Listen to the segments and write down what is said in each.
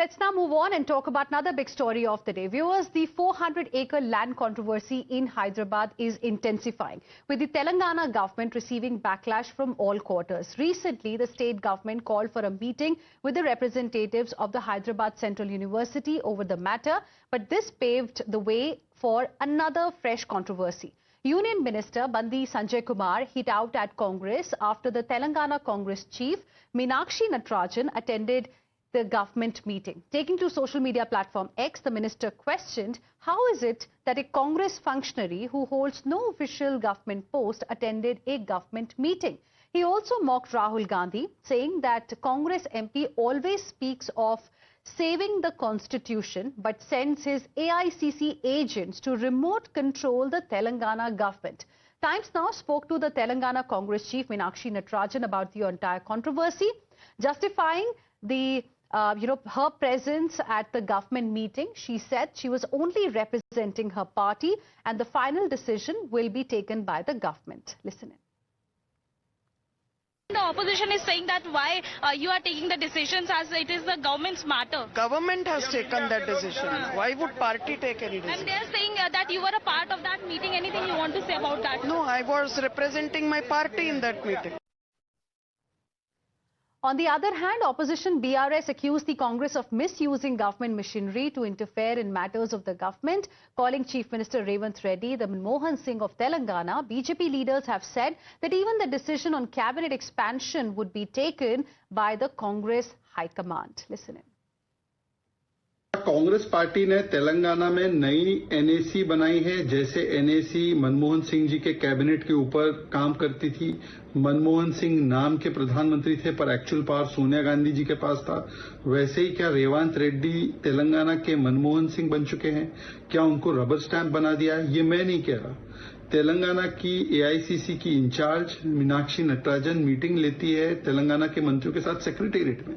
Let's now move on and talk about another big story of the day. Viewers, the 400-acre land controversy in Hyderabad is intensifying, with the Telangana government receiving backlash from all quarters. Recently, the state government called for a meeting with the representatives of the Hyderabad Central University over the matter, but this paved the way for another fresh controversy. Union Minister Bandi Sanjay Kumar hit out at Congress after the Telangana Congress chief Meenakshi Natarajan attended the government meeting. Taking to social media platform X, the minister questioned how is it that a Congress functionary who holds no official government post attended a government meeting. He also mocked Rahul Gandhi, saying that Congress MP always speaks of saving the constitution but sends his AICC agents to remote control the Telangana government. Times Now spoke to the Telangana Congress chief Meenakshi Natarajan about the entire controversy, justifying her presence at the government meeting. She said she was only representing her party and the final decision will be taken by the government. Listen in. The opposition is saying that why you are taking the decisions as it is the government's matter. Government has taken that decision. Why would party take any decision? And they are saying that you were a part of that meeting. Anything you want to say about that? No, I was representing my party in that meeting. On the other hand, opposition BRS accused the Congress of misusing government machinery to interfere in matters of the government, calling Chief Minister Revanth Reddy the Manmohan Singh of Telangana. BJP leaders have said that even the decision on cabinet expansion would be taken by the Congress High Command. Listen in. Congress party ने तेलंगाना में नई NAC बनाई है। जैसे NAC Manmohan Singh ji के cabinet के ऊपर काम करती थी। मनमोहन सिंह नाम के प्रधानमंत्री थे पर एक्चुअल पावर सोनिया गांधी जी के पास था। वैसे ही क्या रेवंत रेड्डी तेलंगाना के मनमोहन सिंह बन चुके हैं? क्या उनको रबर स्टैंप बना दिया है? ये मैं नहीं कह रहा। तेलंगाना की एआईसीसी की इंचार्ज मीनाक्षी नटराजन मीटिंग लेती है तेलंगाना के मंत्रियों के साथ सेक्रेटेरिएट में।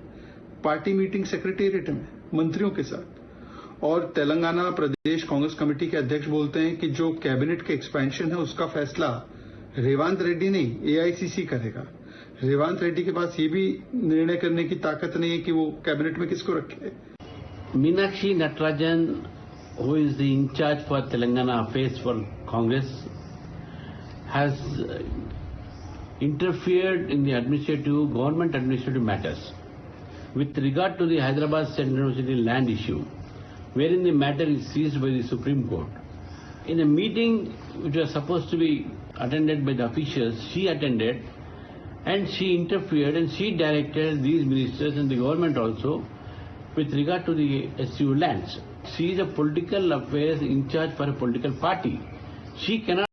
पार्टी मीटिंग सेक्रेटेरिएट में मंत्रियों के साथ। और तेलंगाना प्रदेश कांग्रेस कमेटी के अध्यक्ष बोलते हैं कि जो कैबिनेट के एक्सपेंशन है उसका फैसला रेवंत रेड्डी नहीं एआईसीसी करेगा। रेवंत रेड्डी के पास ये भी निर्णय करने की ताकत नहीं है कि वो कैबिनेट में किसको रखे। Meenakshi Natarajan, who is the incharge for Telangana affairs for Congress, has interfered in the government administrative matters with regard to the Hyderabad Central University land issue, wherein the matter is seized by the Supreme Court. In a meeting which was supposed to be attended by the officials, she attended and she interfered and she directed these ministers and the government also with regard to the SU lands. She is a political affairs in charge for a political party. She cannot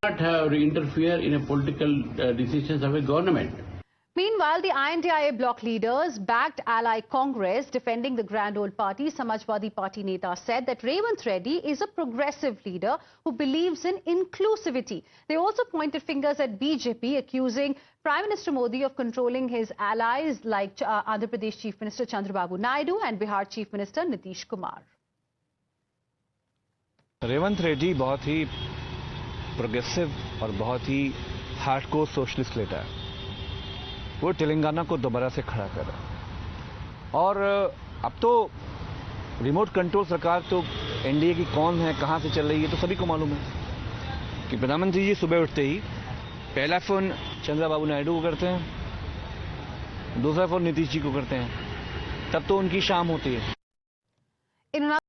interfere in a political decisions of a government. Meanwhile, the INDIA bloc leaders backed ally Congress defending the Grand Old Party. Samajwadi Party Neta said that Revanth Reddy is a progressive leader who believes in inclusivity. They also pointed fingers at BJP, accusing Prime Minister Modi of controlling his allies like Andhra Pradesh Chief Minister Chandrababu Naidu and Bihar Chief Minister Nitish Kumar. Revanth Reddy बहुत ही progressive और बहुत ही hardcore socialist leader है। वो तेलंगाना को दोबारा से खड़ा कर रहा है। और अब तो रिमोट कंट्रोल सरकार तो एनडीए की कौन है, कहां से चल रही है, तो सभी को मालूम है कि प्रधानमंत्री जी सुबह उठते ही पहला फोन चंद्रबाबू नायडू को करते हैं, दूसरा फोन नीतीश जी को करते हैं, तब तो उनकी शाम होती है।